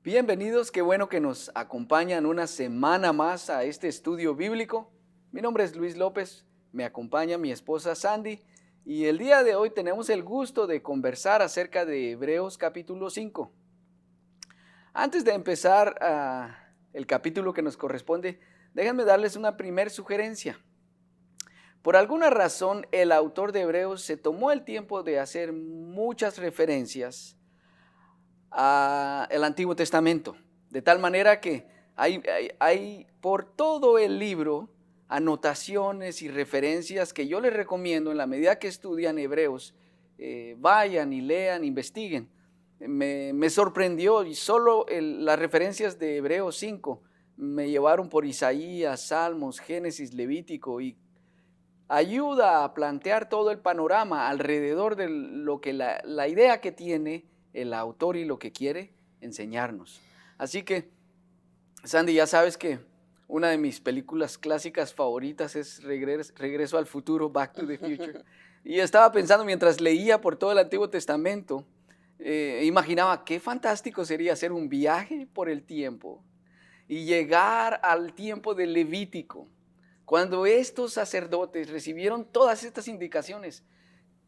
Bienvenidos, qué bueno que nos acompañan una semana más a este estudio bíblico. Mi nombre es Luis López, me acompaña mi esposa Sandy y el día de hoy tenemos el gusto de conversar acerca de Hebreos capítulo 5. Antes de empezar el capítulo que nos corresponde, déjenme darles una primer sugerencia. Por alguna razón, el autor de Hebreos se tomó el tiempo de hacer muchas referencias al Antiguo Testamento, de tal manera que hay por todo el libro anotaciones y referencias que yo les recomiendo en la medida que estudian Hebreos, vayan y lean, investiguen. Me sorprendió y solo las referencias de Hebreos 5 me llevaron por Isaías, Salmos, Génesis, Levítico y ayuda a plantear todo el panorama alrededor de lo que la idea que tiene el autor y lo que quiere enseñarnos. Así que, Sandy, ya sabes que una de mis películas clásicas favoritas es Regreso al Futuro, Back to the Future. Y estaba pensando mientras leía por todo el Antiguo Testamento, imaginaba qué fantástico sería hacer un viaje por el tiempo y llegar al tiempo del Levítico, cuando estos sacerdotes recibieron todas estas indicaciones.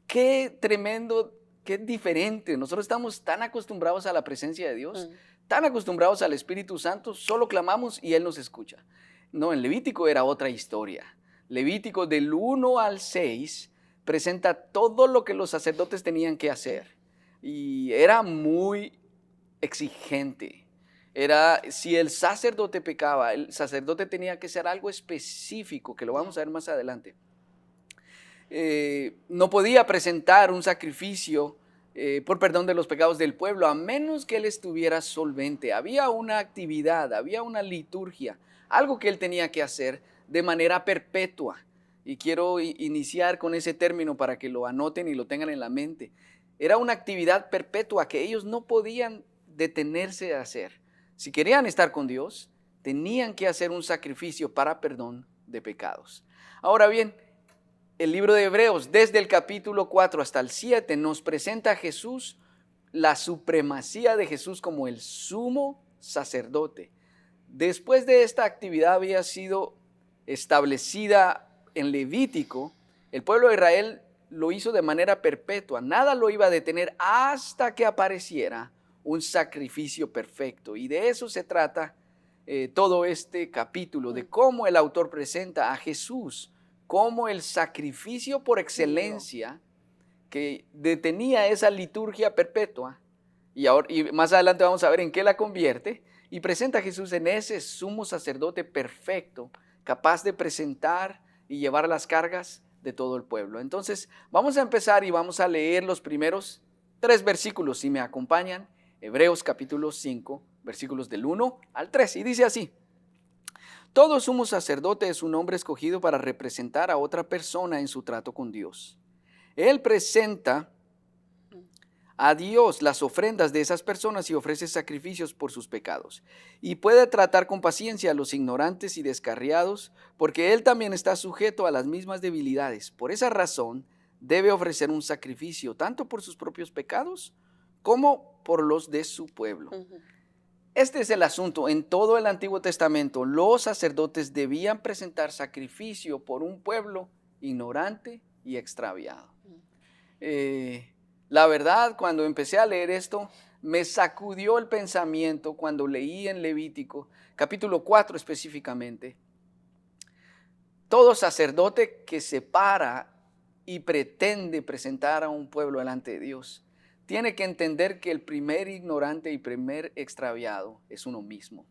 Qué tremendo, qué diferente. Nosotros estamos tan acostumbrados a la presencia de Dios, tan acostumbrados al Espíritu Santo, solo clamamos y Él nos escucha. No, en Levítico era otra historia. Levítico del 1 al 6 presenta todo lo que los sacerdotes tenían que hacer y era muy exigente. Si el sacerdote pecaba, el sacerdote tenía que hacer algo específico, que lo vamos a ver más adelante. No podía presentar un sacrificio por perdón de los pecados del pueblo, a menos que él estuviera solvente. Había una actividad, había una liturgia, algo que él tenía que hacer de manera perpetua. Y quiero iniciar con ese término para que lo anoten y lo tengan en la mente. Era una actividad perpetua que ellos no podían detenerse a hacer. Si querían estar con Dios, tenían que hacer un sacrificio para perdón de pecados. Ahora bien, el libro de Hebreos, desde el capítulo 4 hasta el 7, nos presenta a Jesús, la supremacía de Jesús como el sumo sacerdote. Después de esta actividad había sido establecida en Levítico, el pueblo de Israel lo hizo de manera perpetua. Nada lo iba a detener hasta que apareciera un sacrificio perfecto. Y de eso se trata todo este capítulo, de cómo el autor presenta a Jesús como el sacrificio por excelencia que detenía esa liturgia perpetua, y más adelante vamos a ver en qué la convierte, y presenta a Jesús en ese sumo sacerdote perfecto, capaz de presentar y llevar las cargas de todo el pueblo. Entonces vamos a empezar y vamos a leer los primeros 3 versículos, si me acompañan, Hebreos capítulo 5, versículos del 1 al 3, y dice así: todo sumo sacerdote es un hombre escogido para representar a otra persona en su trato con Dios. Él presenta a Dios las ofrendas de esas personas y ofrece sacrificios por sus pecados. Y puede tratar con paciencia a los ignorantes y descarriados, porque él también está sujeto a las mismas debilidades. Por esa razón, debe ofrecer un sacrificio tanto por sus propios pecados como por los de su pueblo. Este es el asunto. En todo el Antiguo Testamento, los sacerdotes debían presentar sacrificio por un pueblo ignorante y extraviado. La verdad, cuando empecé a leer esto, me sacudió el pensamiento cuando leí en Levítico, capítulo 4 específicamente. Todo sacerdote que se para y pretende presentar a un pueblo delante de Dios, tiene que entender que el primer ignorante y primer extraviado es uno mismo.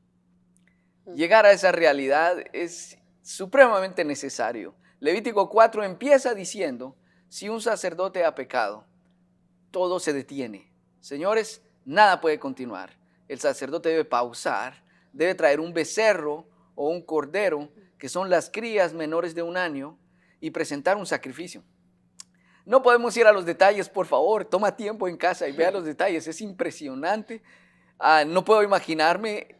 Llegar a esa realidad es supremamente necesario. Levítico 4 empieza diciendo: si un sacerdote ha pecado, todo se detiene. Señores, nada puede continuar. El sacerdote debe pausar, debe traer un becerro o un cordero, que son las crías menores de 1 año, y presentar un sacrificio. No podemos ir a los detalles, por favor, toma tiempo en casa y vea los detalles, es impresionante. No puedo imaginarme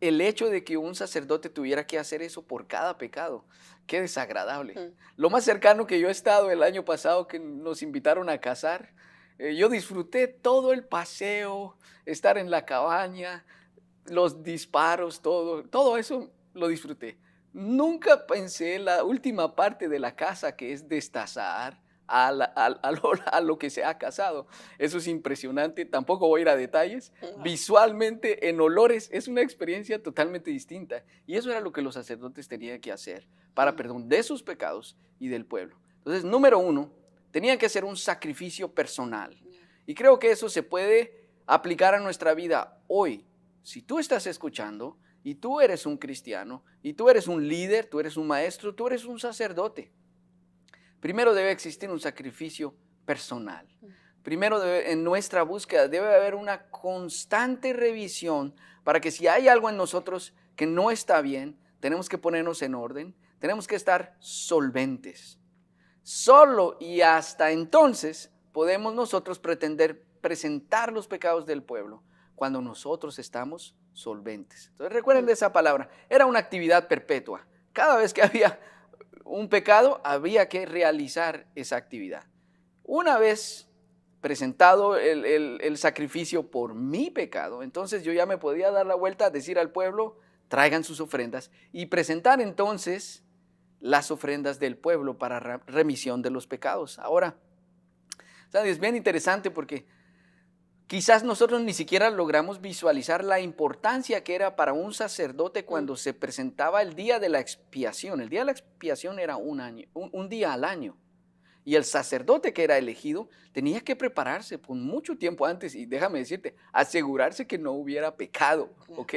el hecho de que un sacerdote tuviera que hacer eso por cada pecado. Qué desagradable. Lo más cercano que yo he estado el año pasado, que nos invitaron a cazar, Yo disfruté todo el paseo, estar en la cabaña, los disparos, todo eso lo disfruté. Nunca pensé en la última parte de la casa, que es destazar a lo que se ha casado. Eso es impresionante, tampoco voy a ir a detalles. Wow. Visualmente, en olores, es una experiencia totalmente distinta. Y eso era lo que los sacerdotes tenían que hacer para perdón de sus pecados y del pueblo. Entonces, número uno, tenían que hacer un sacrificio personal. Y creo que eso se puede aplicar a nuestra vida hoy. Si tú estás escuchando y tú eres un cristiano y tú eres un líder, tú eres un maestro, tú eres un sacerdote, primero debe existir un sacrificio personal. Primero en nuestra búsqueda debe haber una constante revisión para que si hay algo en nosotros que no está bien, tenemos que ponernos en orden, tenemos que estar solventes. Solo y hasta entonces podemos nosotros pretender presentar los pecados del pueblo cuando nosotros estamos solventes. Entonces recuerden de esa palabra, era una actividad perpetua. Cada vez que había un pecado, había que realizar esa actividad. Una vez presentado el sacrificio por mi pecado, entonces yo ya me podía dar la vuelta a decir al pueblo, traigan sus ofrendas y presentar entonces las ofrendas del pueblo para remisión de los pecados. Ahora, ¿sabes? Es bien interesante porque quizás nosotros ni siquiera logramos visualizar la importancia que era para un sacerdote cuando se presentaba el día de la expiación. El día de la expiación era un día al año. Y el sacerdote que era elegido tenía que prepararse por mucho tiempo antes y déjame decirte, asegurarse que no hubiera pecado, ¿ok?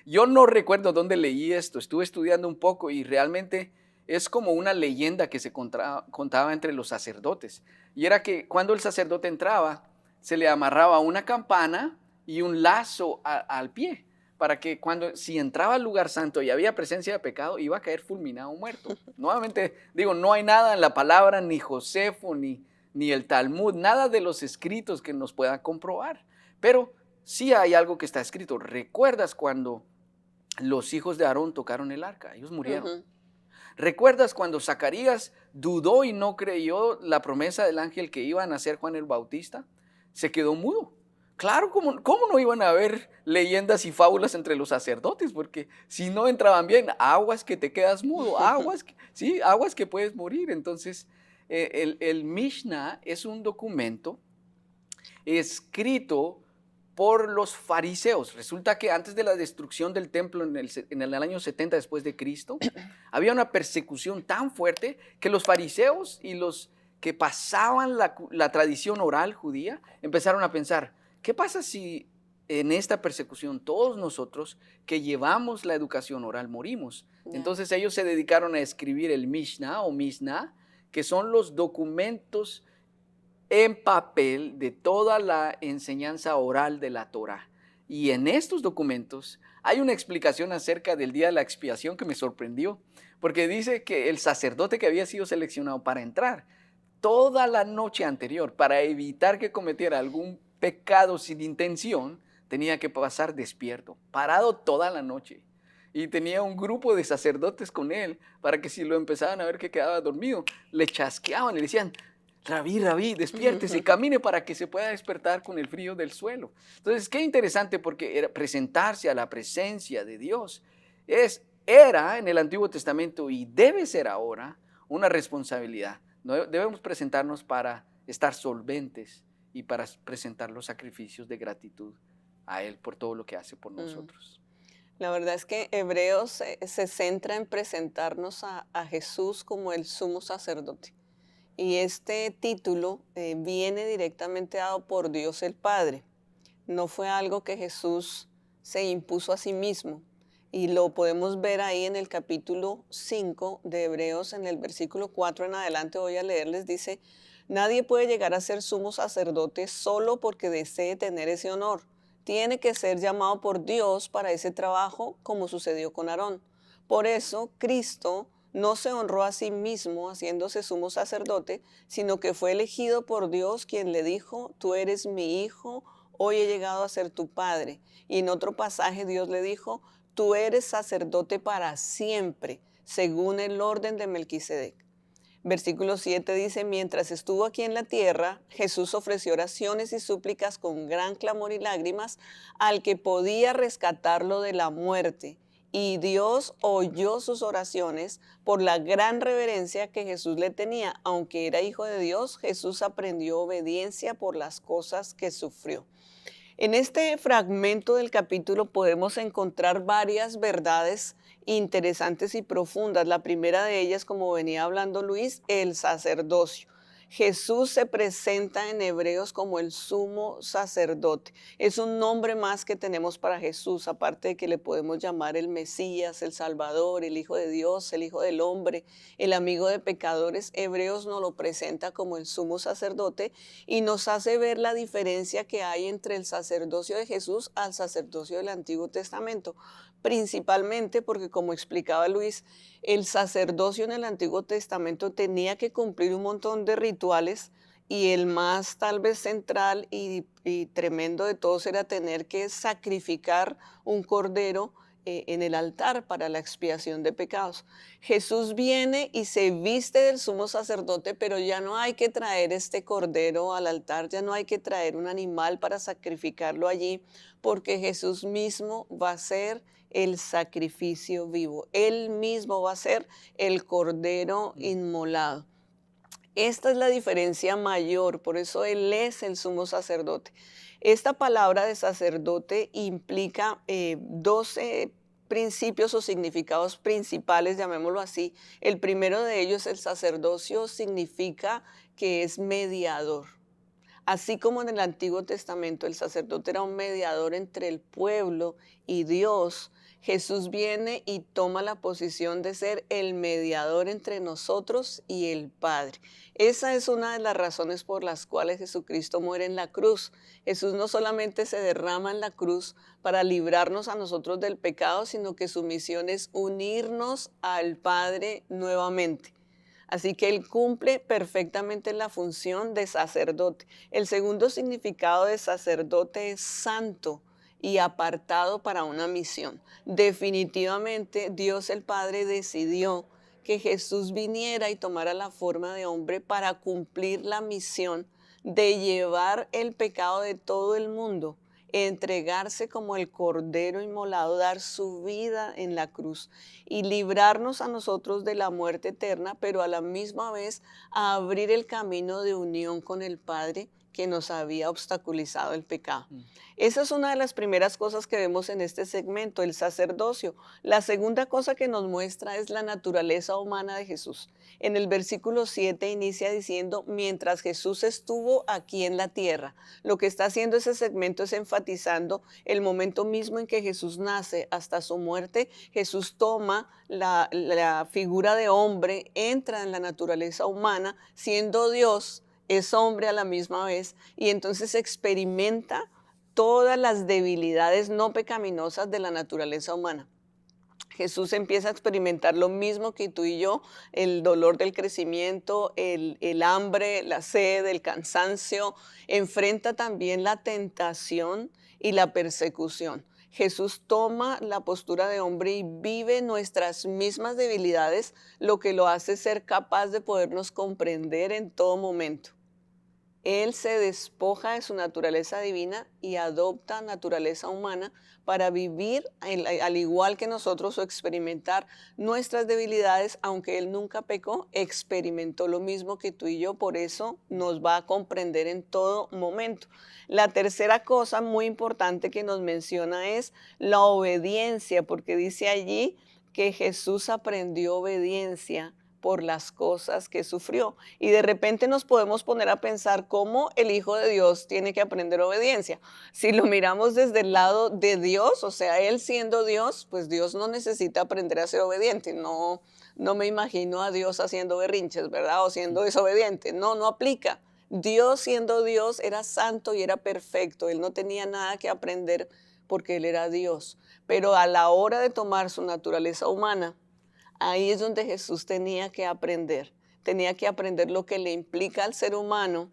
Yo no recuerdo dónde leí esto, estuve estudiando un poco y realmente es como una leyenda que se contaba entre los sacerdotes. Y era que cuando el sacerdote entraba, se le amarraba una campana y un lazo al pie, para que si entraba al lugar santo y había presencia de pecado, iba a caer fulminado o muerto. Nuevamente digo, no hay nada en la palabra, ni Josefo, ni el Talmud, nada de los escritos que nos puedan comprobar. Pero sí hay algo que está escrito. ¿Recuerdas cuando los hijos de Aarón tocaron el arca? Ellos murieron. ¿Recuerdas cuando Zacarías dudó y no creyó la promesa del ángel que iba a nacer Juan el Bautista? Se quedó mudo. Claro, ¿cómo no iban a haber leyendas y fábulas entre los sacerdotes? Porque si no entraban bien, aguas que te quedas mudo, sí, aguas que puedes morir. Entonces, el Mishnah es un documento escrito por los fariseos. Resulta que antes de la destrucción del templo en el año 70 después de Cristo, había una persecución tan fuerte que los fariseos y los que pasaban la tradición oral judía empezaron a pensar, ¿qué pasa si en esta persecución todos nosotros que llevamos la educación oral morimos? Entonces ellos se dedicaron a escribir el Mishnah o Mishnah, que son los documentos en papel de toda la enseñanza oral de la Torah. Y en estos documentos hay una explicación acerca del día de la expiación que me sorprendió, porque dice que el sacerdote que había sido seleccionado para entrar toda la noche anterior, para evitar que cometiera algún pecado sin intención, tenía que pasar despierto, parado toda la noche. Y tenía un grupo de sacerdotes con él para que si lo empezaban a ver que quedaba dormido, le chasqueaban y le decían, Rabí, despiértese, camine para que se pueda despertar con el frío del suelo. Entonces, qué interesante porque presentarse a la presencia de Dios era en el Antiguo Testamento y debe ser ahora una responsabilidad. Debemos presentarnos para estar solventes y para presentar los sacrificios de gratitud a Él por todo lo que hace por nosotros. La verdad es que Hebreos se centra en presentarnos a Jesús como el sumo sacerdote. Y este título viene directamente dado por Dios el Padre. No fue algo que Jesús se impuso a sí mismo. Y lo podemos ver ahí en el capítulo 5 de Hebreos, en el versículo 4 en adelante, voy a leerles, dice, nadie puede llegar a ser sumo sacerdote solo porque desee tener ese honor. Tiene que ser llamado por Dios para ese trabajo, como sucedió con Aarón. Por eso, Cristo no se honró a sí mismo haciéndose sumo sacerdote, sino que fue elegido por Dios, quien le dijo, tú eres mi hijo, hoy he llegado a ser tu padre. Y en otro pasaje Dios le dijo, tú eres sacerdote para siempre, según el orden de Melquisedec. Versículo 7 dice, mientras estuvo aquí en la tierra, Jesús ofreció oraciones y súplicas con gran clamor y lágrimas al que podía rescatarlo de la muerte. Y Dios oyó sus oraciones por la gran reverencia que Jesús le tenía. Aunque era hijo de Dios, Jesús aprendió obediencia por las cosas que sufrió. En este fragmento del capítulo podemos encontrar varias verdades interesantes y profundas. La primera de ellas, como venía hablando Luis, el sacerdocio. Jesús se presenta en Hebreos como el sumo sacerdote. Es un nombre más que tenemos para Jesús, aparte de que le podemos llamar el Mesías, el Salvador, el Hijo de Dios, el Hijo del Hombre, el amigo de pecadores. Hebreos nos lo presenta como el sumo sacerdote y nos hace ver la diferencia que hay entre el sacerdocio de Jesús al sacerdocio del Antiguo Testamento, principalmente porque, como explicaba Luis, el sacerdocio en el Antiguo Testamento tenía que cumplir un montón de rituales y el más tal vez central y tremendo de todos era tener que sacrificar un cordero en el altar para la expiación de pecados. Jesús viene y se viste del sumo sacerdote, pero ya no hay que traer este cordero al altar, ya no hay que traer un animal para sacrificarlo allí, porque Jesús mismo va a ser el sacrificio vivo. Él mismo va a ser el cordero inmolado. Esta es la diferencia mayor, por eso Él es el sumo sacerdote. Esta palabra de sacerdote implica 12 principios o significados principales, llamémoslo así. El primero de ellos, el sacerdocio, significa que es mediador. Así como en el Antiguo Testamento el sacerdote era un mediador entre el pueblo y Dios, Jesús viene y toma la posición de ser el mediador entre nosotros y el Padre. Esa es una de las razones por las cuales Jesucristo muere en la cruz. Jesús no solamente se derrama en la cruz para librarnos a nosotros del pecado, sino que su misión es unirnos al Padre nuevamente. Así que Él cumple perfectamente la función de sacerdote. El segundo significado de sacerdote es santo y apartado para una misión. Definitivamente Dios el Padre decidió que Jesús viniera y tomara la forma de hombre para cumplir la misión de llevar el pecado de todo el mundo, entregarse como el cordero inmolado, dar su vida en la cruz y librarnos a nosotros de la muerte eterna, pero a la misma vez a abrir el camino de unión con el Padre que nos había obstaculizado el pecado. Esa es una de las primeras cosas que vemos en este segmento, el sacerdocio. La segunda cosa que nos muestra es la naturaleza humana de Jesús. En el versículo 7 inicia diciendo, mientras Jesús estuvo aquí en la tierra. Lo que está haciendo ese segmento es enfatizando el momento mismo en que Jesús nace hasta su muerte. Jesús toma la figura de hombre, entra en la naturaleza humana, siendo Dios, es hombre a la misma vez, y entonces experimenta todas las debilidades no pecaminosas de la naturaleza humana. Jesús empieza a experimentar lo mismo que tú y yo, el dolor del crecimiento, el hambre, la sed, el cansancio. Enfrenta también la tentación y la persecución. Jesús toma la postura de hombre y vive nuestras mismas debilidades, lo que lo hace ser capaz de podernos comprender en todo momento. Él se despoja de su naturaleza divina y adopta naturaleza humana para vivir al igual que nosotros o experimentar nuestras debilidades. Aunque Él nunca pecó, experimentó lo mismo que tú y yo, por eso nos va a comprender en todo momento. La tercera cosa muy importante que nos menciona es la obediencia, porque dice allí que Jesús aprendió obediencia por las cosas que sufrió. Y de repente nos podemos poner a pensar cómo el Hijo de Dios tiene que aprender obediencia. Si lo miramos desde el lado de Dios, o sea, Él siendo Dios, pues Dios no necesita aprender a ser obediente. No, no me imagino a Dios haciendo berrinches, ¿verdad? O siendo desobediente. No, no aplica. Dios siendo Dios era santo y era perfecto. Él no tenía nada que aprender porque Él era Dios. Pero a la hora de tomar su naturaleza humana, ahí es donde Jesús tenía que aprender lo que le implica al ser humano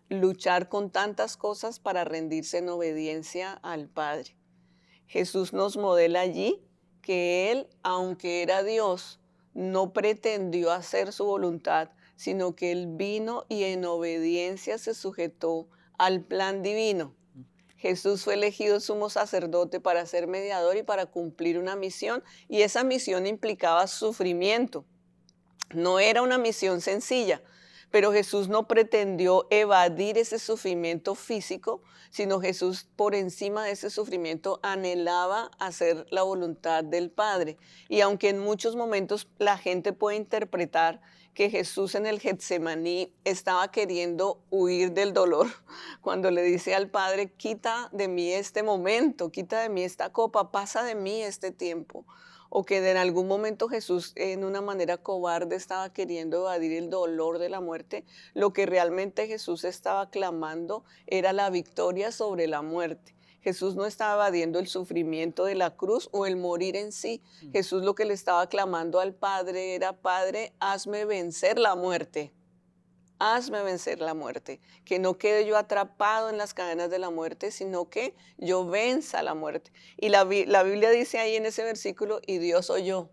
luchar con tantas cosas para rendirse en obediencia al Padre. Jesús nos modela allí que Él, aunque era Dios, no pretendió hacer su voluntad, sino que Él vino y en obediencia se sujetó al plan divino. Jesús fue elegido sumo sacerdote para ser mediador y para cumplir una misión, y esa misión implicaba sufrimiento. No era una misión sencilla, pero Jesús no pretendió evadir ese sufrimiento físico, sino Jesús por encima de ese sufrimiento anhelaba hacer la voluntad del Padre. Y aunque en muchos momentos la gente puede interpretar que Jesús en el Getsemaní estaba queriendo huir del dolor, cuando le dice al Padre, quita de mí este momento, quita de mí esta copa, pasa de mí este tiempo. O que en algún momento Jesús en una manera cobarde estaba queriendo evadir el dolor de la muerte, lo que realmente Jesús estaba clamando era la victoria sobre la muerte. Jesús no estaba evadiendo el sufrimiento de la cruz o el morir en sí. Jesús lo que le estaba clamando al Padre era, Padre, hazme vencer la muerte. Hazme vencer la muerte, que no quede yo atrapado en las cadenas de la muerte, sino que yo venza la muerte. Y la Biblia dice ahí en ese versículo, y Dios oyó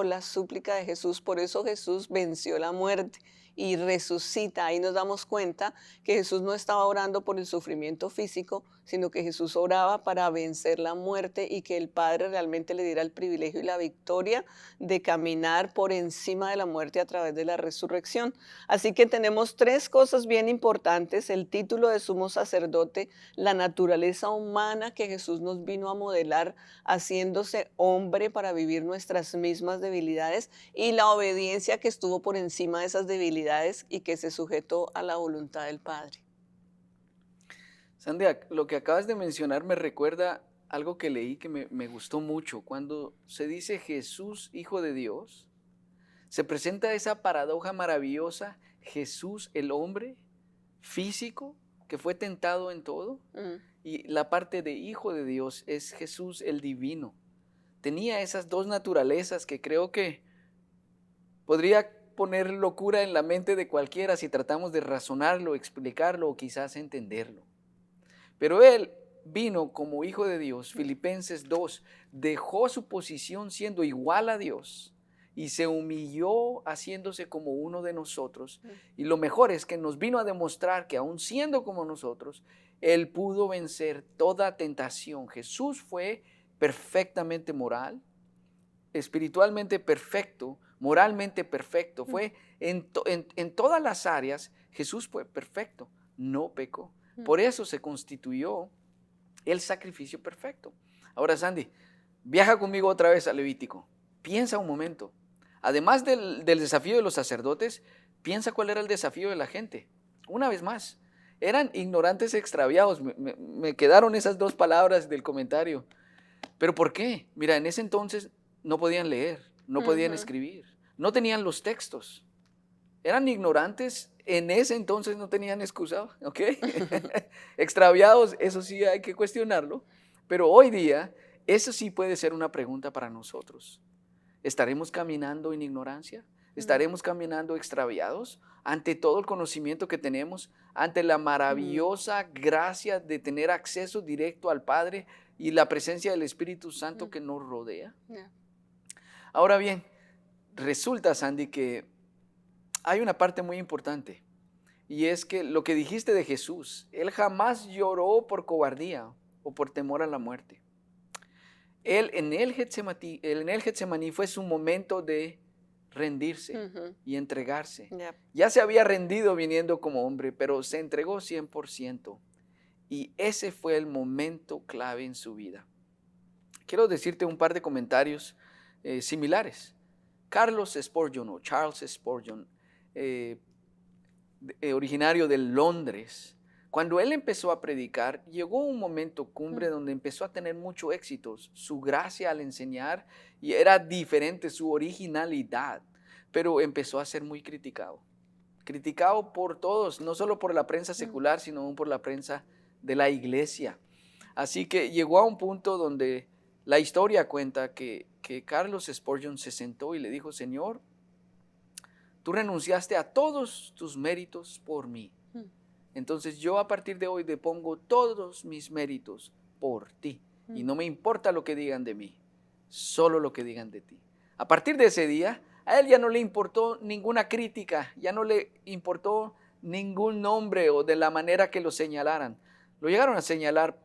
la súplica de Jesús, por eso Jesús venció la muerte y resucita. Ahí nos damos cuenta que Jesús no estaba orando por el sufrimiento físico, sino que Jesús oraba para vencer la muerte y que el Padre realmente le diera el privilegio y la victoria de caminar por encima de la muerte a través de la resurrección. Así que tenemos tres cosas bien importantes: el título de sumo sacerdote, la naturaleza humana que Jesús nos vino a modelar haciéndose hombre para vivir nuestras mismas debilidades, y la obediencia que estuvo por encima de esas debilidades y que se sujetó a la voluntad del Padre. Sandy, lo que acabas de mencionar me recuerda algo que leí que me gustó mucho. Cuando se dice Jesús, Hijo de Dios, se presenta esa paradoja maravillosa, Jesús el hombre físico que fue tentado en todo, y la parte de Hijo de Dios es Jesús el divino. Tenía esas dos naturalezas que creo que podría poner locura en la mente de cualquiera si tratamos de razonarlo, explicarlo o quizás entenderlo. Pero Él vino como Hijo de Dios, Filipenses 2, dejó su posición siendo igual a Dios y se humilló haciéndose como uno de nosotros. Y lo mejor es que nos vino a demostrar que aun siendo como nosotros, Él pudo vencer toda tentación. Jesús fue perfectamente moral, espiritualmente perfecto, moralmente perfecto. Fue en todas las áreas, Jesús fue perfecto, no pecó. Por eso se constituyó el sacrificio perfecto. Ahora, Sandy, viaja conmigo otra vez a Levítico. Piensa un momento. Además del desafío de los sacerdotes, piensa cuál era el desafío de la gente. Una vez más, eran ignorantes extraviados. Me quedaron esas dos palabras del comentario. ¿Pero por qué? Mira, en ese entonces no podían leer, no podían escribir, no tenían los textos. Eran ignorantes, en ese entonces no tenían excusa, ¿ok? Extraviados, eso sí hay que cuestionarlo, pero hoy día eso sí puede ser una pregunta para nosotros. ¿Estaremos caminando en ignorancia? ¿Estaremos caminando extraviados ante todo el conocimiento que tenemos, ante la maravillosa gracia de tener acceso directo al Padre y la presencia del Espíritu Santo que nos rodea? Ahora bien, resulta, Sandy, que hay una parte muy importante, y es que lo que dijiste de Jesús, Él jamás lloró por cobardía o por temor a la muerte. Él en el Getsemaní fue su momento de rendirse y entregarse. Ya se había rendido viniendo como hombre, pero se entregó 100%. Y ese fue el momento clave en su vida. Quiero decirte un par de comentarios similares. Charles Spurgeon, originario de Londres, cuando él empezó a predicar, llegó un momento cumbre donde empezó a tener mucho éxito. Su gracia al enseñar y era diferente, su originalidad, pero empezó a ser muy criticado. Criticado por todos, no solo por la prensa secular, sino aún por la prensa de la iglesia. Así que llegó a un punto donde la historia cuenta que Charles Spurgeon se sentó y le dijo: Señor, tú renunciaste a todos tus méritos por mí. Entonces yo a partir de hoy depongo todos mis méritos por ti. Y no me importa lo que digan de mí, solo lo que digan de ti. A partir de ese día, A él ya no le importó ninguna crítica, ya no le importó ningún nombre o de la manera que lo señalaran. Lo llegaron a señalar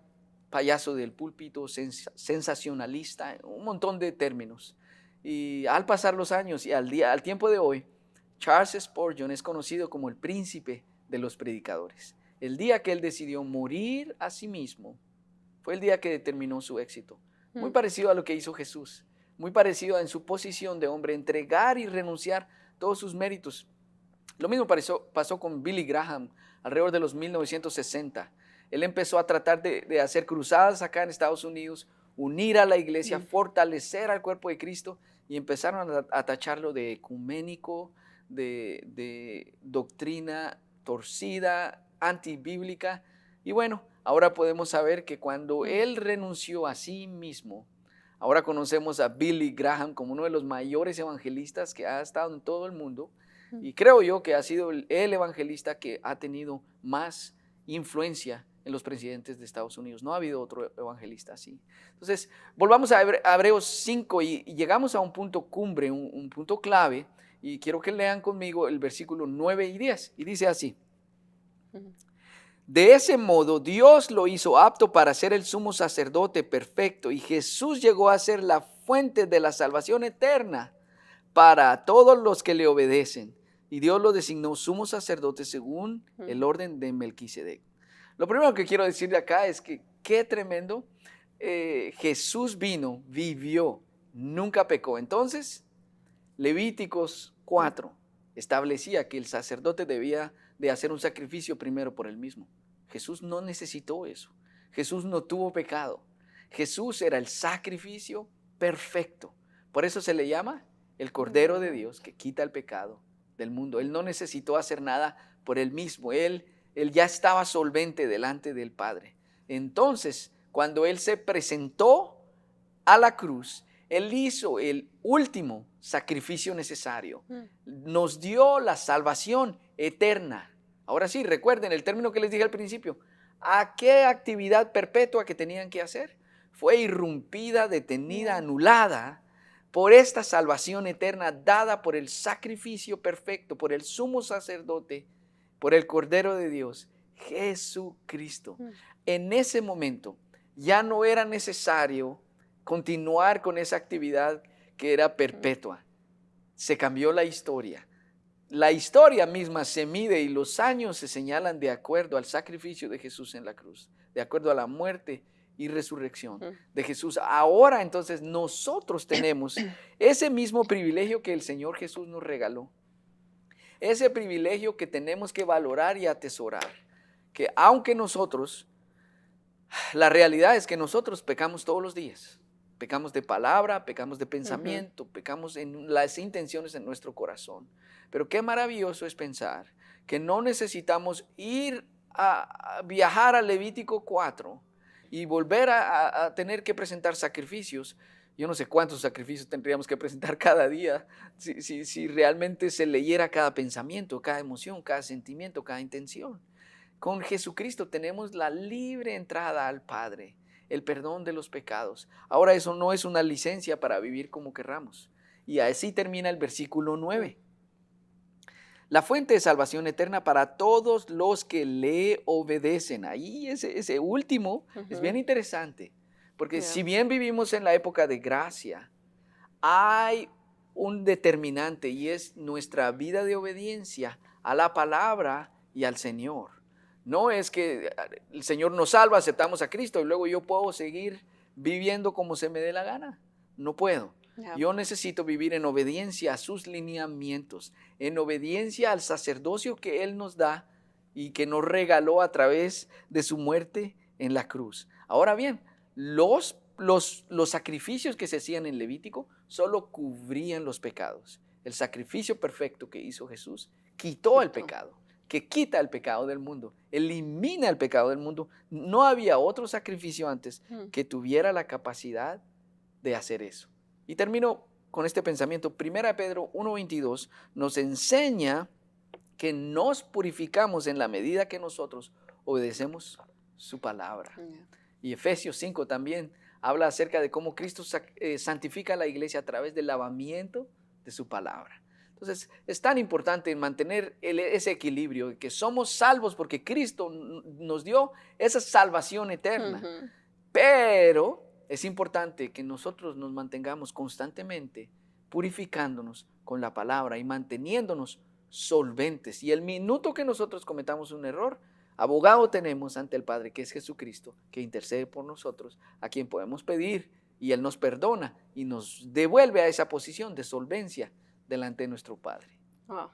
payaso del púlpito, sensacionalista, un montón de términos. Y al pasar los años y al tiempo de hoy, Charles Spurgeon es conocido como el príncipe de los predicadores. El día que él decidió morir a sí mismo fue el día que determinó su éxito. Muy parecido a lo que hizo Jesús, muy parecido en su posición de hombre, entregar y renunciar todos sus méritos. Lo mismo pasó con Billy Graham alrededor de los 1960. Él empezó a tratar de hacer cruzadas acá en Estados Unidos, unir a la iglesia, fortalecer al cuerpo de Cristo, y empezaron a tacharlo de ecuménico, de doctrina torcida, antibíblica. Y bueno, ahora podemos saber que cuando él renunció a sí mismo, ahora conocemos a Billy Graham como uno de los mayores evangelistas que ha estado en todo el mundo. Y creo yo que ha sido el evangelista que ha tenido más influencia en los presidentes de Estados Unidos. No ha habido otro evangelista así. Entonces, volvamos a Hebreos 5 y llegamos a un punto cumbre, un punto clave, y quiero que lean conmigo el versículo 9 y 10, y dice así: de ese modo Dios lo hizo apto para ser el sumo sacerdote perfecto, y Jesús llegó a ser la fuente de la salvación eterna para todos los que le obedecen. Y Dios lo designó sumo sacerdote según el orden de Melquisedec. Lo primero que quiero decir de acá es que qué tremendo. Jesús vino, vivió, nunca pecó. Entonces, Levíticos 4 establecía que el sacerdote debía de hacer un sacrificio primero por él mismo. Jesús no necesitó eso. Jesús no tuvo pecado. Jesús era el sacrificio perfecto. Por eso se le llama el Cordero de Dios que quita el pecado del mundo. Él no necesitó hacer nada por él mismo. Él ya estaba solvente delante del Padre. Entonces, cuando él se presentó a la cruz, él hizo el último sacrificio necesario. Nos dio la salvación eterna. Ahora sí, recuerden el término que les dije al principio. ¿A qué actividad perpetua que tenían que hacer? Fue irrumpida, detenida, anulada por esta salvación eterna dada por el sacrificio perfecto, por el sumo sacerdote, por el Cordero de Dios, Jesucristo. En ese momento ya no era necesario continuar con esa actividad que era perpetua. Se cambió la historia. La historia misma se mide y los años se señalan de acuerdo al sacrificio de Jesús en la cruz, de acuerdo a la muerte y resurrección de Jesús. Ahora entonces nosotros tenemos ese mismo privilegio que el Señor Jesús nos regaló. Ese privilegio que tenemos que valorar y atesorar. Que aunque nosotros, la realidad es que nosotros pecamos todos los días. Pecamos de palabra, pecamos de pensamiento, pecamos en las intenciones en nuestro corazón. Pero qué maravilloso es pensar que no necesitamos ir a viajar a Levítico 4 y volver a tener que presentar sacrificios. Yo no sé cuántos sacrificios tendríamos que presentar cada día si realmente se leyera cada pensamiento, cada emoción, cada sentimiento, cada intención. Con Jesucristo tenemos la libre entrada al Padre, el perdón de los pecados. Ahora eso no es una licencia para vivir como querramos. Y así termina el versículo 9. La fuente de salvación eterna para todos los que le obedecen. Ahí ese último es bien interesante. Porque si bien vivimos en la época de gracia, hay un determinante y es nuestra vida de obediencia a la palabra y al Señor. No es que el Señor nos salva, aceptamos a Cristo y luego yo puedo seguir viviendo como se me dé la gana. No puedo. Yo necesito vivir en obediencia a sus lineamientos, en obediencia al sacerdocio que Él nos da y que nos regaló a través de su muerte en la cruz. Ahora bien, los sacrificios que se hacían en Levítico solo cubrían los pecados. El sacrificio perfecto que hizo Jesús quitó el pecado, que quita el pecado del mundo, elimina el pecado del mundo. No había otro sacrificio antes que tuviera la capacidad de hacer eso. Y termino con este pensamiento. 1 Pedro 1:22 nos enseña que nos purificamos en la medida que nosotros obedecemos su palabra. Y Efesios 5 también habla acerca de cómo Cristo santifica a la iglesia a través del lavamiento de su palabra. Entonces, es tan importante mantener ese equilibrio, que somos salvos porque Cristo nos dio esa salvación eterna. Ujú. Pero es importante que nosotros nos mantengamos constantemente purificándonos con la palabra y manteniéndonos solventes. Y el minuto que nosotros cometamos un error, abogado tenemos ante el Padre, que es Jesucristo, que intercede por nosotros, a quien podemos pedir y Él nos perdona y nos devuelve a esa posición de solvencia delante de nuestro Padre. Wow.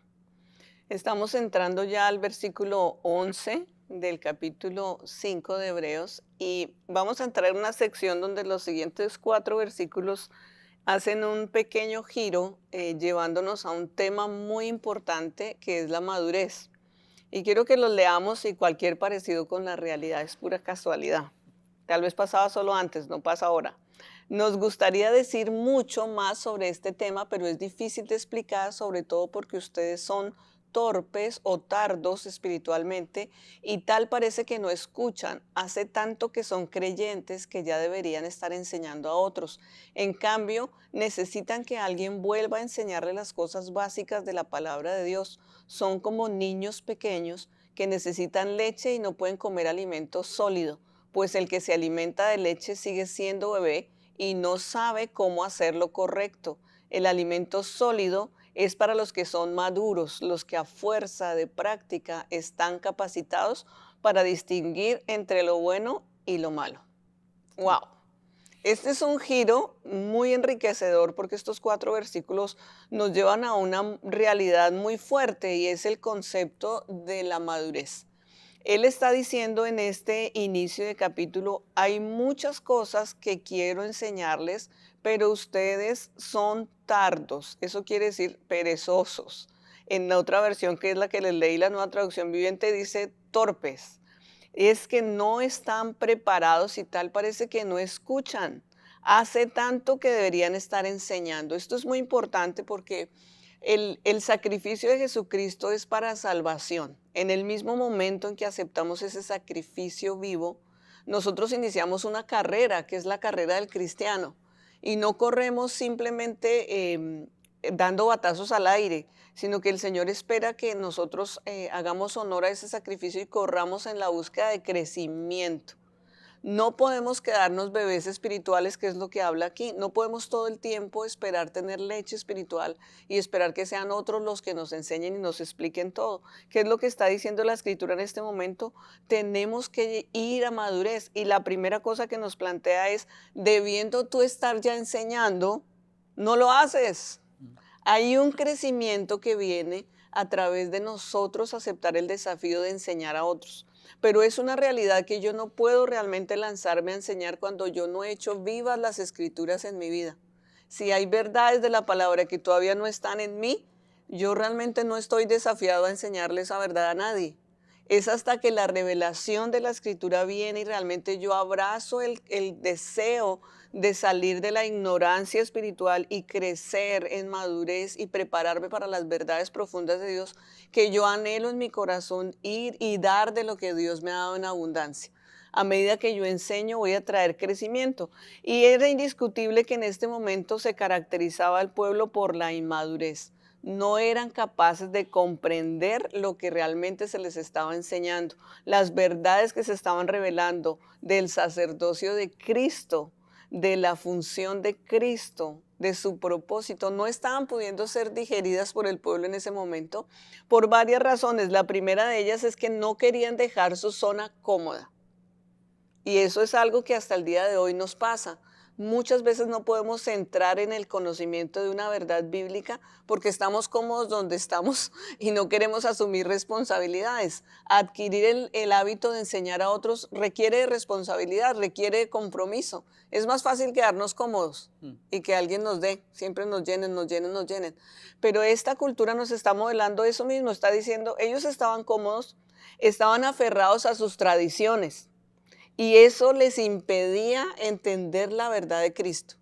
Estamos entrando ya al versículo 11 del capítulo 5 de Hebreos y vamos a entrar en una sección donde los siguientes 4 versículos hacen un pequeño giro llevándonos a un tema muy importante que es la madurez. Y quiero que los leamos y cualquier parecido con la realidad es pura casualidad. Tal vez pasaba solo antes, no pasa ahora. Nos gustaría decir mucho más sobre este tema, pero es difícil de explicar, sobre todo porque ustedes son torpes o tardos espiritualmente y tal parece que no escuchan. Hace tanto que son creyentes que ya deberían estar enseñando a otros. En cambio, necesitan que alguien vuelva a enseñarles las cosas básicas de la palabra de Dios. Son como niños pequeños que necesitan leche y no pueden comer alimento sólido, pues el que se alimenta de leche sigue siendo bebé y no sabe cómo hacer lo correcto. El alimento sólido es para los que son maduros, los que a fuerza de práctica están capacitados para distinguir entre lo bueno y lo malo. ¡Wow! Este es un giro muy enriquecedor porque estos 4 versículos nos llevan a una realidad muy fuerte y es el concepto de la madurez. Él está diciendo en este inicio de capítulo, hay muchas cosas que quiero enseñarles, pero ustedes son tardos. Eso quiere decir perezosos. En la otra versión, que es la que les leí, la Nueva Traducción Viviente, dice torpes. Es que no están preparados y tal parece que no escuchan. Hace tanto que deberían estar enseñando. Esto es muy importante porque el sacrificio de Jesucristo es para salvación. En el mismo momento en que aceptamos ese sacrificio vivo, nosotros iniciamos una carrera, que es la carrera del cristiano. Y no corremos simplemente dando batazos al aire, sino que el Señor espera que nosotros hagamos honor a ese sacrificio y corramos en la búsqueda de crecimiento. No podemos quedarnos bebés espirituales, que es lo que habla aquí. No podemos todo el tiempo esperar tener leche espiritual y esperar que sean otros los que nos enseñen y nos expliquen todo. ¿Qué es lo que está diciendo la Escritura en este momento? Tenemos que ir a madurez y la primera cosa que nos plantea es, debiendo tú estar ya enseñando, no lo haces. Hay un crecimiento que viene a través de nosotros aceptar el desafío de enseñar a otros. Pero es una realidad que yo no puedo realmente lanzarme a enseñar cuando yo no he hecho vivas las escrituras en mi vida. Si hay verdades de la palabra que todavía no están en mí, yo realmente no estoy desafiado a enseñarle esa verdad a nadie. Es hasta que la revelación de la escritura viene y realmente yo abrazo el deseo de salir de la ignorancia espiritual y crecer en madurez y prepararme para las verdades profundas de Dios, que yo anhelo en mi corazón ir y dar de lo que Dios me ha dado en abundancia. A medida que yo enseño voy a traer crecimiento. Y era indiscutible que en este momento se caracterizaba el pueblo por la inmadurez. No eran capaces de comprender lo que realmente se les estaba enseñando, las verdades que se estaban revelando del sacerdocio de Cristo, de la función de Cristo, de su propósito, no estaban pudiendo ser digeridas por el pueblo en ese momento por varias razones. La primera de ellas es que no querían dejar su zona cómoda. Y eso es algo que hasta el día de hoy nos pasa. Muchas veces no podemos entrar en el conocimiento de una verdad bíblica porque estamos cómodos donde estamos y no queremos asumir responsabilidades. Adquirir el hábito de enseñar a otros requiere de responsabilidad, requiere de compromiso. Es más fácil quedarnos cómodos y que alguien nos dé, siempre nos llenen, nos llenen, nos llenen. Pero esta cultura nos está modelando eso mismo, está diciendo, ellos estaban cómodos, estaban aferrados a sus tradiciones. Y eso les impedía entender la verdad de Cristo.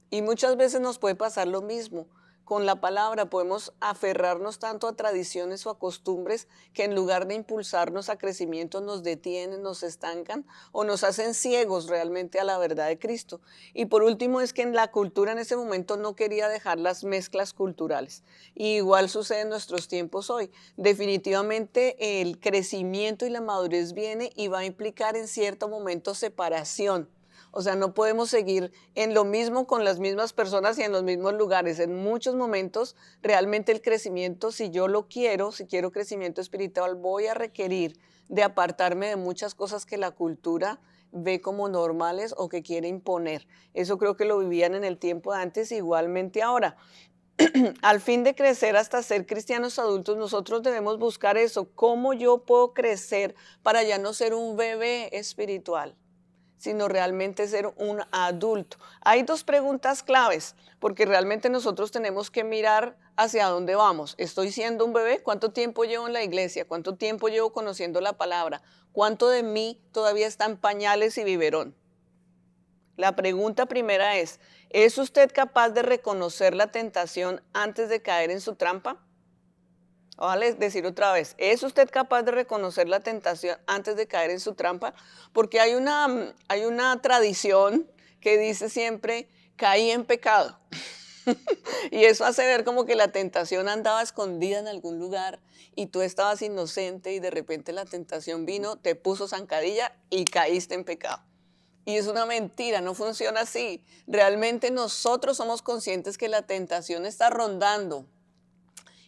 Y muchas veces nos puede pasar lo mismo. con la palabra podemos aferrarnos tanto a tradiciones o a costumbres que en lugar de impulsarnos a crecimiento nos detienen, nos estancan o nos hacen ciegos realmente a la verdad de Cristo. Y por último es que en la cultura en ese momento no quería dejar las mezclas culturales. Y igual sucede en nuestros tiempos hoy. Definitivamente el crecimiento y la madurez viene y va a implicar en cierto momento separación. O sea, no podemos seguir en lo mismo con las mismas personas y en los mismos lugares. En muchos momentos, realmente el crecimiento, si yo lo quiero, si quiero crecimiento espiritual, voy a requerir de apartarme de muchas cosas que la cultura ve como normales o que quiere imponer. Eso creo que lo vivían en el tiempo de antes, igualmente ahora. Al fin de crecer hasta ser cristianos adultos, nosotros debemos buscar eso, cómo yo puedo crecer para ya no ser un bebé espiritual, sino realmente ser un adulto. Hay dos preguntas claves, porque realmente nosotros tenemos que mirar hacia dónde vamos. ¿Estoy siendo un bebé? ¿Cuánto tiempo llevo en la iglesia? ¿Cuánto tiempo llevo conociendo la palabra? ¿Cuánto de mí todavía está en pañales y biberón? La pregunta primera ¿es usted capaz de reconocer la tentación antes de caer en su trampa? Vale decir otra vez, ¿es usted capaz de reconocer la tentación antes de caer en su trampa? Porque hay una tradición que dice siempre, caí en pecado. Y eso hace ver como que la tentación andaba escondida en algún lugar y tú estabas inocente y de repente la tentación vino, te puso zancadilla y caíste en pecado. Y es una mentira, no funciona así. Realmente nosotros somos conscientes que la tentación está rondando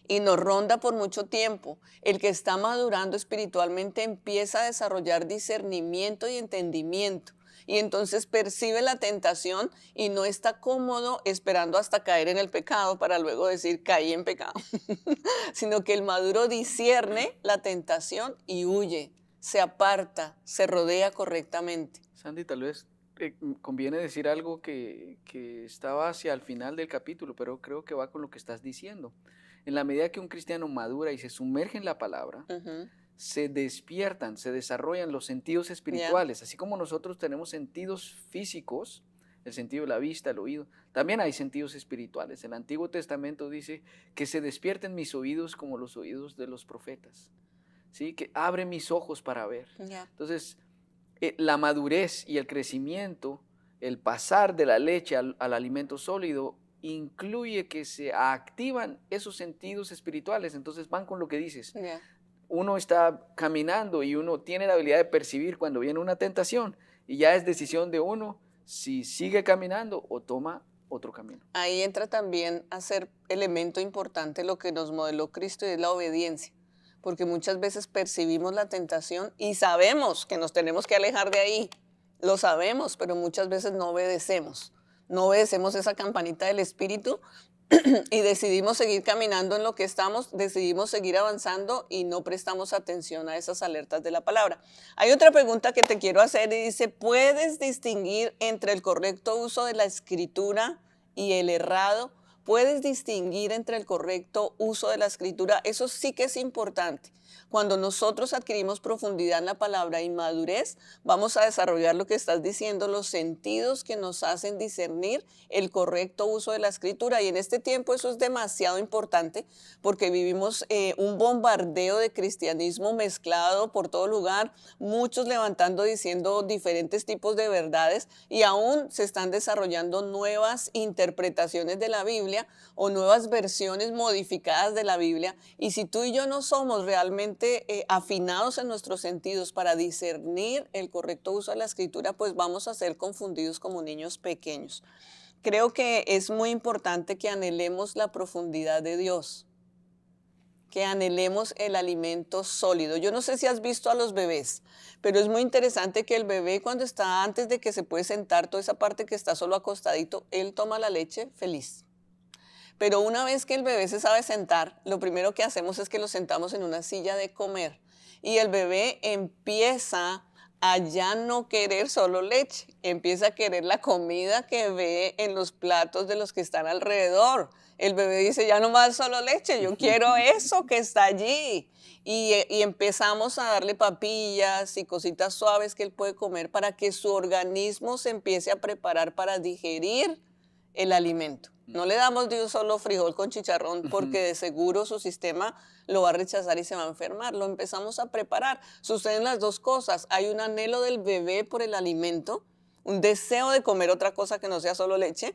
y nos ronda por mucho tiempo. El que está madurando espiritualmente empieza a desarrollar discernimiento y entendimiento. Y entonces percibe la tentación y no está cómodo esperando hasta caer en el pecado para luego decir caí en pecado. Sino que el maduro discierne la tentación y huye, se aparta, se rodea correctamente. Sandy, tal vez conviene decir algo que estaba hacia el final del capítulo, pero creo que va con lo que estás diciendo. En la medida que un cristiano madura y se sumerge en la palabra, se despiertan, se desarrollan los sentidos espirituales. Así como nosotros tenemos sentidos físicos, el sentido de la vista, el oído, también hay sentidos espirituales. El Antiguo Testamento dice que se despierten mis oídos como los oídos de los profetas, ¿sí? Que abre mis ojos para ver. Entonces, la madurez y el crecimiento, el pasar de la leche al alimento sólido, incluye que se activan esos sentidos espirituales. Entonces van con lo que dices. Uno está caminando y uno tiene la habilidad de percibir cuando viene una tentación y ya es decisión de uno si sigue caminando o toma otro camino. Ahí entra también a ser elemento importante lo que nos modeló Cristo y es la obediencia. Porque muchas veces percibimos la tentación y sabemos que nos tenemos que alejar de ahí. Lo sabemos, pero muchas veces no obedecemos. No obedecemos esa campanita del Espíritu y decidimos seguir caminando en lo que estamos, decidimos seguir avanzando y no prestamos atención a esas alertas de la palabra. Hay otra pregunta que te quiero hacer y dice, ¿puedes distinguir entre el correcto uso de la escritura y el errado? ¿Puedes distinguir entre el correcto uso de la escritura? Eso sí que es importante. Cuando nosotros adquirimos profundidad en la palabra y madurez, vamos a desarrollar lo que estás diciendo, los sentidos que nos hacen discernir el correcto uso de la escritura. Y en este tiempo eso es demasiado importante porque vivimos un bombardeo de cristianismo mezclado por todo lugar, muchos levantando diciendo diferentes tipos de verdades y aún se están desarrollando nuevas interpretaciones de la Biblia o nuevas versiones modificadas de la Biblia. Y si tú y yo no somos realmente afinados en nuestros sentidos para discernir el correcto uso de la escritura, pues vamos a ser confundidos como niños pequeños. Creo que es muy importante que anhelemos la profundidad de Dios, que anhelemos el alimento sólido. Yo no sé si has visto a los bebés, pero es muy interesante que el bebé cuando está antes de que se puede sentar, toda esa parte que está solo acostadito, él toma la leche feliz. Pero una vez que el bebé se sabe sentar, lo primero que hacemos es que lo sentamos en una silla de comer y el bebé empieza a ya no querer solo leche, empieza a querer la comida que ve en los platos de los que están alrededor. El bebé dice, ya no más solo leche, yo quiero eso que está allí. Y empezamos a darle papillas y cositas suaves que él puede comer para que su organismo se empiece a preparar para digerir el alimento. No le damos de un solo frijol con chicharrón Ujú. porque de seguro su sistema lo va a rechazar y se va a enfermar. Lo empezamos a preparar. Suceden las dos cosas. Hay un anhelo del bebé por el alimento, un deseo de comer otra cosa que no sea solo leche.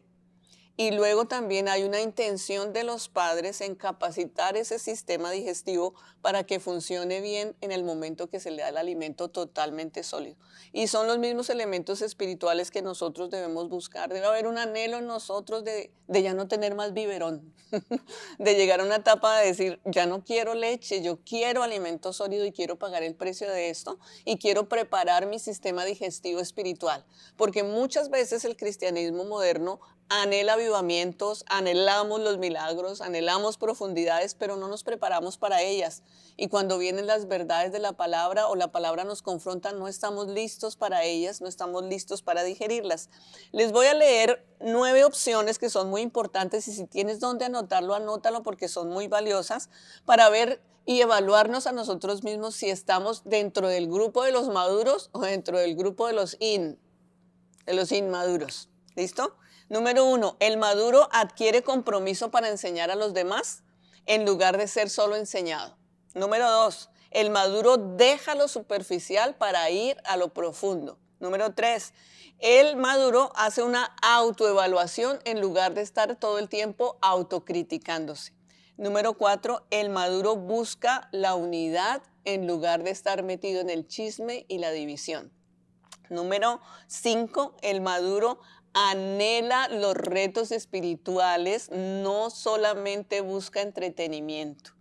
Y luego también hay una intención de los padres en capacitar ese sistema digestivo para que funcione bien en el momento que se le da el alimento totalmente sólido. Y son los mismos elementos espirituales que nosotros debemos buscar. Debe haber un anhelo en nosotros de ya no tener más biberón, de llegar a una etapa de decir, ya no quiero leche, yo quiero alimento sólido y quiero pagar el precio de esto y quiero preparar mi sistema digestivo espiritual. Porque muchas veces el cristianismo moderno anhela avivamientos, anhelamos los milagros, anhelamos profundidades, pero no nos preparamos para ellas. Y cuando vienen las verdades de la palabra o la palabra nos confronta, no estamos listos para ellas, no estamos listos para digerirlas. Les voy a leer 9 opciones que son muy importantes y si tienes dónde anotarlo, anótalo porque son muy valiosas para ver y evaluarnos a nosotros mismos si estamos dentro del grupo de los maduros o dentro del grupo de los inmaduros. ¿Listo? Número 1, el maduro adquiere compromiso para enseñar a los demás en lugar de ser solo enseñado. Número 2, el maduro deja lo superficial para ir a lo profundo. Número 3, el maduro hace una autoevaluación en lugar de estar todo el tiempo autocriticándose. Número 4, el maduro busca la unidad en lugar de estar metido en el chisme y la división. Número 5, el maduro anhela los retos espirituales, no solamente busca entretenimiento.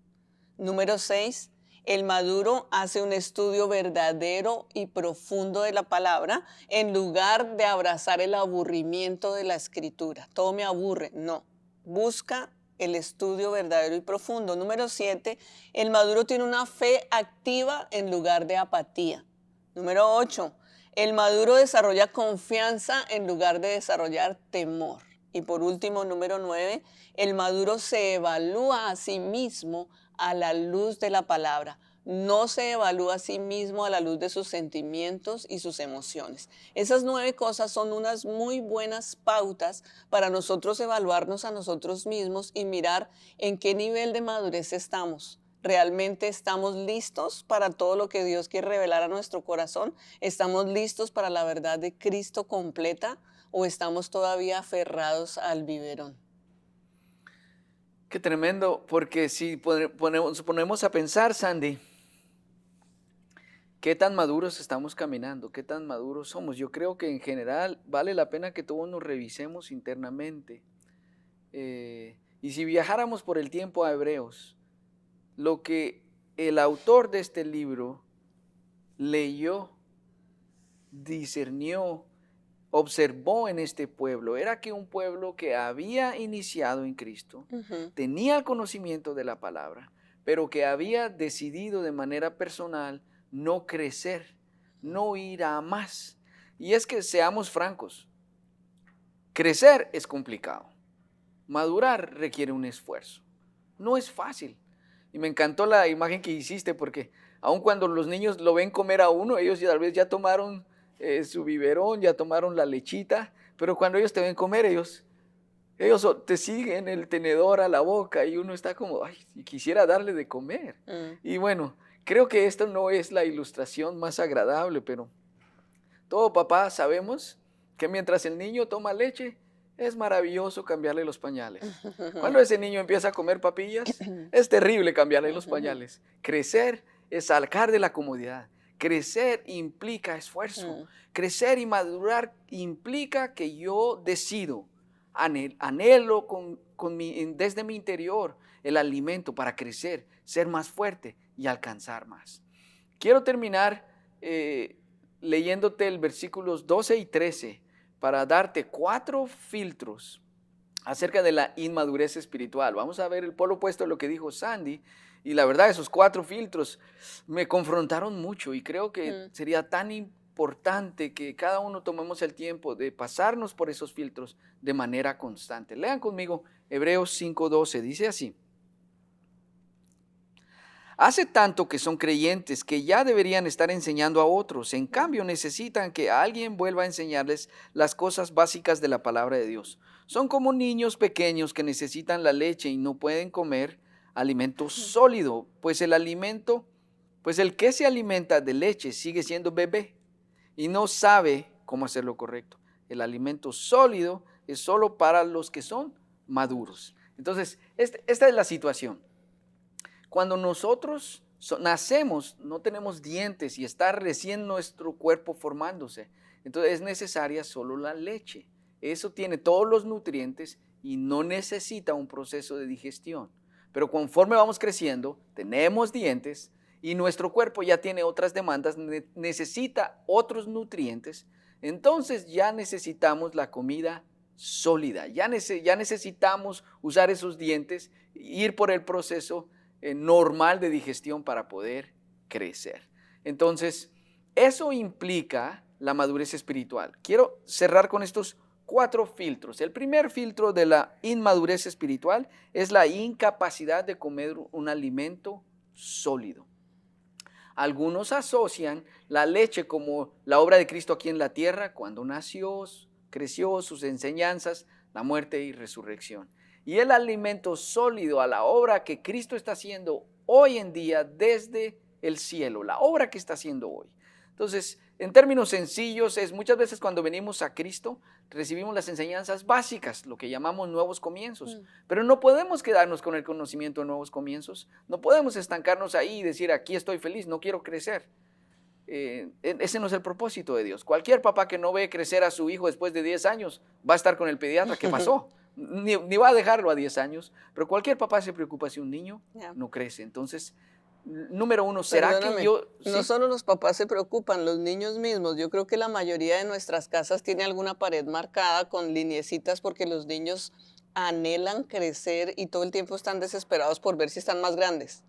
Número 6, el maduro hace un estudio verdadero y profundo de la palabra en lugar de abrazar el aburrimiento de la escritura. Todo me aburre, no. Busca el estudio verdadero y profundo. Número 7, el maduro tiene una fe activa en lugar de apatía. Número 8, el maduro desarrolla confianza en lugar de desarrollar temor. Y por último, número 9, el maduro se evalúa a sí mismo a la luz de la palabra. No se evalúa a sí mismo a la luz de sus sentimientos y sus emociones. Esas 9 cosas son unas muy buenas pautas para nosotros evaluarnos a nosotros mismos y mirar en qué nivel de madurez estamos. ¿Realmente estamos listos para todo lo que Dios quiere revelar a nuestro corazón? ¿Estamos listos para la verdad de Cristo completa o estamos todavía aferrados al biberón? Qué tremendo, porque si ponemos a pensar, Sandy, qué tan maduros estamos caminando, qué tan maduros somos. Yo creo que en general vale la pena que todos nos revisemos internamente. Y si viajáramos por el tiempo a Hebreos, lo que el autor de este libro leyó, discernió, observó en este pueblo, era que un pueblo que había iniciado en Cristo, Ujú. tenía el conocimiento de la palabra, pero que había decidido de manera personal no crecer, no ir a más. Y es que seamos francos, crecer es complicado, madurar requiere un esfuerzo, no es fácil. Y me encantó la imagen que hiciste porque aun cuando los niños lo ven comer a uno, ellos tal vez ya tomaron su biberón, ya tomaron la lechita, pero cuando ellos te ven comer, ellos te siguen el tenedor a la boca y uno está como, ay, si quisiera darle de comer. Mm. Y bueno, creo que esto no es la ilustración más agradable, pero todo papá sabemos que mientras el niño toma leche, es maravilloso cambiarle los pañales. Cuando ese niño empieza a comer papillas, es terrible cambiarle los pañales. Crecer es sacar de la comodidad. Crecer implica esfuerzo. Mm. Crecer y madurar implica que yo decido, anhelo desde mi interior el alimento para crecer, ser más fuerte y alcanzar más. Quiero terminar leyéndote el versículos 12 y 13 para darte 4 filtros acerca de la inmadurez espiritual. Vamos a ver el polo opuesto de lo que dijo Sandy. Y la verdad, esos 4 filtros me confrontaron mucho y creo que Mm. sería tan importante que cada uno tomemos el tiempo de pasarnos por esos filtros de manera constante. Lean conmigo Hebreos 5:12, dice así: Hace tanto que son creyentes que ya deberían estar enseñando a otros. En cambio, necesitan que alguien vuelva a enseñarles las cosas básicas de la palabra de Dios. Son como niños pequeños que necesitan la leche y no pueden comer alimento sólido, pues el que se alimenta de leche sigue siendo bebé y no sabe cómo hacer lo correcto. El alimento sólido es solo para los que son maduros. Entonces, esta es la situación. Cuando nosotros nacemos, no tenemos dientes y está recién nuestro cuerpo formándose. Entonces es necesaria solo la leche. Eso tiene todos los nutrientes y no necesita un proceso de digestión. Pero conforme vamos creciendo, tenemos dientes y nuestro cuerpo ya tiene otras demandas, necesita otros nutrientes. Entonces ya necesitamos la comida sólida, ya necesitamos usar esos dientes, ir por el proceso normal de digestión para poder crecer. Entonces, eso implica la madurez espiritual. Quiero cerrar con estos 4 filtros. El primer filtro de la inmadurez espiritual es la incapacidad de comer un alimento sólido. Algunos asocian la leche como la obra de Cristo aquí en la tierra, cuando nació, creció, sus enseñanzas, la muerte y resurrección. Y el alimento sólido a la obra que Cristo está haciendo hoy en día desde el cielo, la obra que está haciendo hoy. Entonces, en términos sencillos, muchas veces cuando venimos a Cristo, recibimos las enseñanzas básicas, lo que llamamos nuevos comienzos. Pero no podemos quedarnos con el conocimiento de nuevos comienzos. No podemos estancarnos ahí y decir, aquí estoy feliz, no quiero crecer. Ese no es el propósito de Dios. Cualquier papá que no ve crecer a su hijo después de 10 años va a estar con el pediatra. ¿Qué pasó? Ni va a dejarlo a 10 años, pero cualquier papá se preocupa si un niño no crece. Entonces, número uno, ¿será Perdóname, que yo...? no ¿Sí? solo los papás se preocupan, los niños mismos. Yo creo que la mayoría de nuestras casas tiene alguna pared marcada con lineecitas porque los niños anhelan crecer y todo el tiempo están desesperados por ver si están más grandes.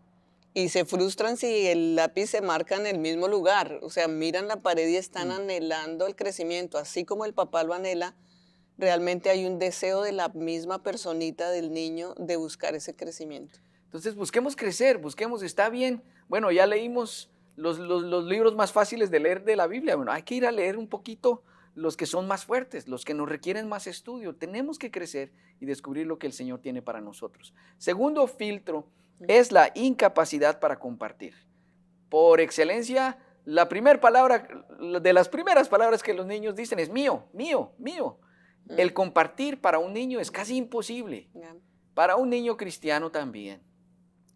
Y se frustran si el lápiz se marca en el mismo lugar. O sea, miran la pared y están anhelando el crecimiento. Así como el papá lo anhela, realmente hay un deseo de la misma personita del niño de buscar ese crecimiento. Entonces busquemos crecer, está bien. Bueno, ya leímos los libros más fáciles de leer de la Biblia. Bueno, hay que ir a leer un poquito los que son más fuertes, los que nos requieren más estudio. Tenemos que crecer y descubrir lo que el Señor tiene para nosotros. Segundo filtro es la incapacidad para compartir. Por excelencia, la primera palabra, de las primeras palabras que los niños dicen es mío, mío, mío. El compartir para un niño es casi imposible. Para un niño cristiano también.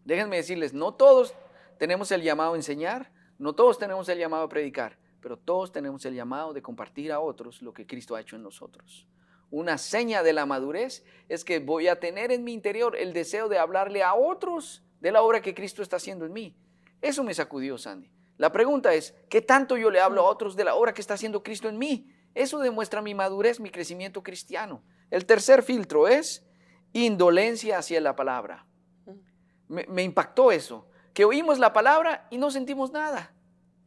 Déjenme decirles, no todos tenemos el llamado a enseñar, no todos tenemos el llamado a predicar, pero todos tenemos el llamado de compartir a otros lo que Cristo ha hecho en nosotros. Una seña de la madurez es que voy a tener en mi interior el deseo de hablarle a otros de la obra que Cristo está haciendo en mí. Eso me sacudió, Sandy. La pregunta es, ¿qué tanto yo le hablo a otros de la obra que está haciendo Cristo en mí? Eso demuestra mi madurez, mi crecimiento cristiano. El tercer filtro es indolencia hacia la palabra. Me impactó eso, que oímos la palabra y no sentimos nada.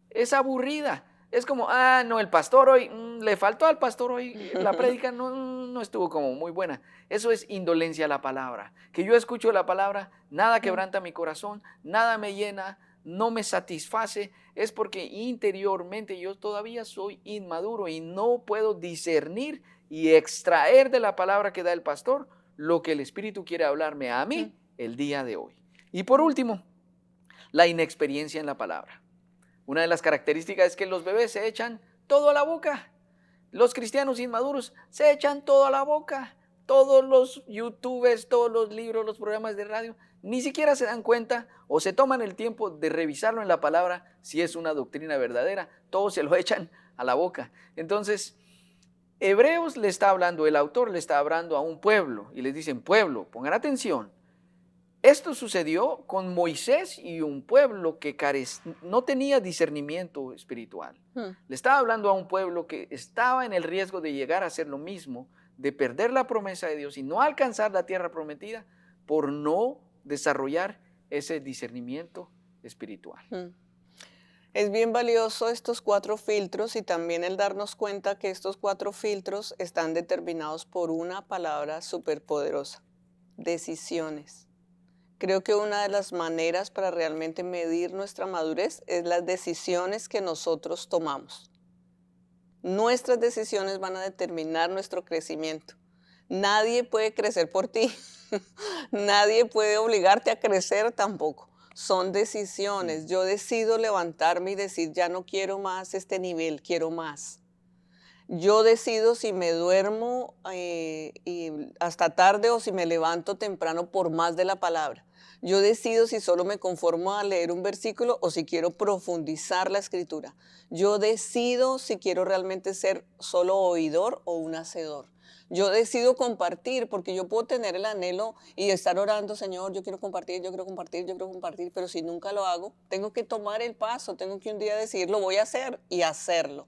Es aburrida. Es como, no, el pastor hoy, le faltó al pastor hoy, la prédica no estuvo como muy buena. Eso es indolencia a la palabra. Que yo escucho la palabra, nada quebranta mi corazón, nada me llena, no me satisface, es porque interiormente yo todavía soy inmaduro y no puedo discernir y extraer de la palabra que da el pastor lo que el Espíritu quiere hablarme a mí el día de hoy. Y por último, la inexperiencia en la palabra. Una de las características es que los bebés se echan todo a la boca. Los cristianos inmaduros se echan todo a la boca. Todos los youtubers, todos los libros, los programas de radio, ni siquiera se dan cuenta o se toman el tiempo de revisarlo en la palabra si es una doctrina verdadera. Todos se lo echan a la boca. Entonces, Hebreos le está hablando, el autor le está hablando a un pueblo y les dicen, pueblo, pongan atención. Esto sucedió con Moisés y un pueblo que no tenía discernimiento espiritual. Le estaba hablando a un pueblo que estaba en el riesgo de llegar a hacer lo mismo, de perder la promesa de Dios y no alcanzar la tierra prometida por no desarrollar ese discernimiento espiritual. Es bien valioso estos 4 filtros y también el darnos cuenta que estos 4 filtros están determinados por una palabra superpoderosa: decisiones. Creo que una de las maneras para realmente medir nuestra madurez es las decisiones que nosotros tomamos. Nuestras decisiones van a determinar nuestro crecimiento. Nadie puede crecer por ti. Nadie puede obligarte a crecer tampoco. Son Mm. decisiones. Yo decido levantarme y decir, ya no quiero más este nivel, quiero más. Yo decido si me duermo y hasta tarde o si me levanto temprano por más de la palabra. Yo decido si solo me conformo a leer un versículo o si quiero profundizar la escritura. Yo decido si quiero realmente ser solo oidor o un hacedor. Yo decido compartir porque yo puedo tener el anhelo y estar orando, Señor, yo quiero compartir, yo quiero compartir, yo quiero compartir, pero si nunca lo hago, tengo que tomar el paso, tengo que un día decir, lo voy a hacer y hacerlo.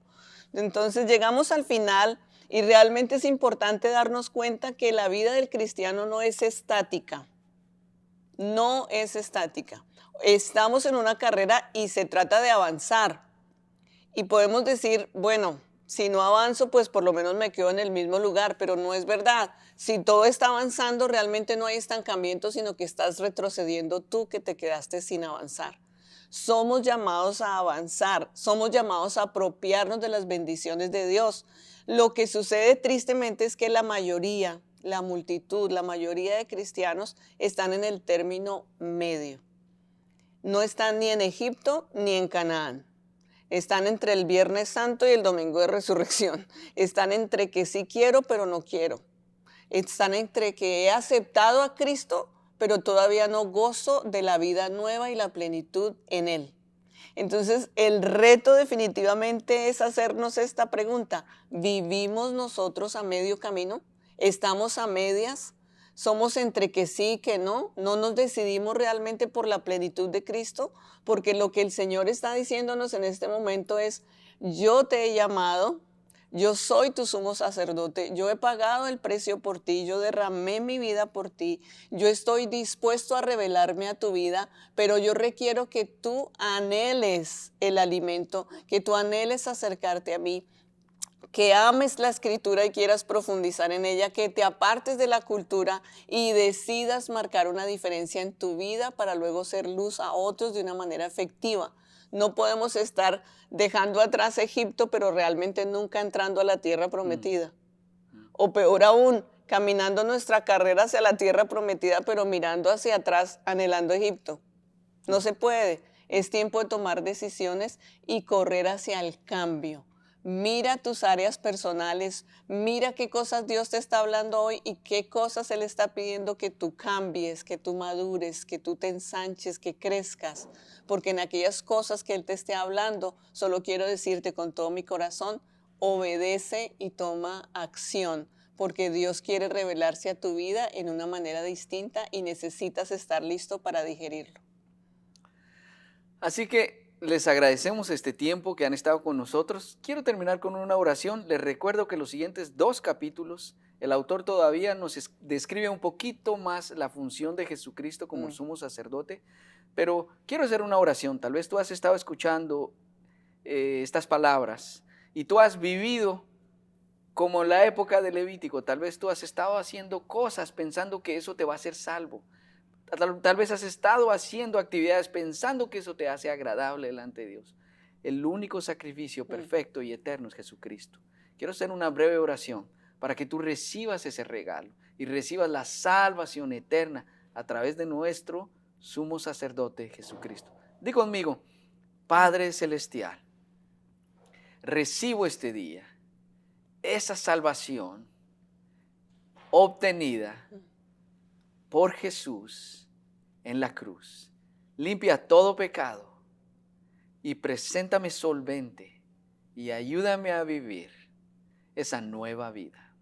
Entonces llegamos al final y realmente es importante darnos cuenta que la vida del cristiano no es estática, no es estática. Estamos en una carrera y se trata de avanzar. Y podemos decir, bueno, si no avanzo, pues por lo menos me quedo en el mismo lugar, pero no es verdad. Si todo está avanzando, realmente no hay estancamiento, sino que estás retrocediendo tú que te quedaste sin avanzar. Somos llamados a avanzar, somos llamados a apropiarnos de las bendiciones de Dios. Lo que sucede tristemente es que la mayoría, la multitud, la mayoría de cristianos están en el término medio. No están ni en Egipto ni en Canaán. Están entre el Viernes Santo y el Domingo de Resurrección. Están entre que sí quiero, pero no quiero. Están entre que he aceptado a Cristo, pero todavía no gozo de la vida nueva y la plenitud en Él. Entonces, el reto definitivamente es hacernos esta pregunta. ¿Vivimos nosotros a medio camino? ¿Estamos a medias? ¿Somos entre que sí y que no? ¿No nos decidimos realmente por la plenitud de Cristo? Porque lo que el Señor está diciéndonos en este momento es, yo te he llamado, yo soy tu sumo sacerdote, yo he pagado el precio por ti, yo derramé mi vida por ti, yo estoy dispuesto a revelarme a tu vida, pero yo requiero que tú anheles el alimento, que tú anheles acercarte a mí, que ames la escritura y quieras profundizar en ella, que te apartes de la cultura y decidas marcar una diferencia en tu vida para luego ser luz a otros de una manera efectiva. No podemos estar dejando atrás Egipto, pero realmente nunca entrando a la tierra Mm. prometida. Mm. O peor aún, caminando nuestra carrera hacia la tierra prometida, pero mirando hacia atrás, anhelando Egipto. No Mm. se puede. Es tiempo de tomar decisiones y correr hacia el cambio. Mira tus áreas personales, mira qué cosas Dios te está hablando hoy y qué cosas Él está pidiendo que tú cambies, que tú madures, que tú te ensanches, que crezcas. Porque en aquellas cosas que Él te esté hablando, solo quiero decirte con todo mi corazón, obedece y toma acción. Porque Dios quiere revelarse a tu vida en una manera distinta y necesitas estar listo para digerirlo. Así que les agradecemos este tiempo que han estado con nosotros. Quiero terminar con una oración. Les recuerdo que los siguientes 2 capítulos, el autor todavía describe un poquito más la función de Jesucristo como Mm. sumo sacerdote, pero quiero hacer una oración. Tal vez tú has estado escuchando estas palabras y tú has vivido como en la época de Levítico. Tal vez tú has estado haciendo cosas pensando que eso te va a hacer salvo. Tal vez has estado haciendo actividades pensando que eso te hace agradable delante de Dios. El único sacrificio Mm. perfecto y eterno es Jesucristo. Quiero hacer una breve oración para que tú recibas ese regalo y recibas la salvación eterna a través de nuestro sumo sacerdote Jesucristo. Di conmigo, Padre Celestial, recibo este día esa salvación obtenida por Jesús en la cruz. Limpia todo pecado y preséntame solvente y ayúdame a vivir esa nueva vida.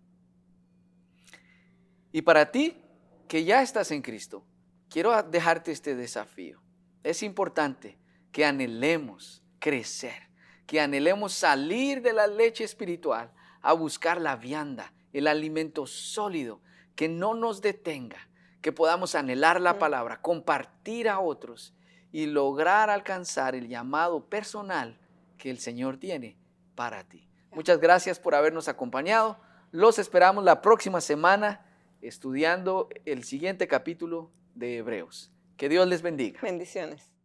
Y para ti, que ya estás en Cristo, quiero dejarte este desafío. Es importante que anhelemos crecer, que anhelemos salir de la leche espiritual a buscar la vianda, el alimento sólido, que no nos detenga, que podamos anhelar la Mm. palabra, compartir a otros y lograr alcanzar el llamado personal que el Señor tiene para ti. Muchas gracias por habernos acompañado. Los esperamos la próxima semana estudiando el siguiente capítulo de Hebreos. Que Dios les bendiga. Bendiciones.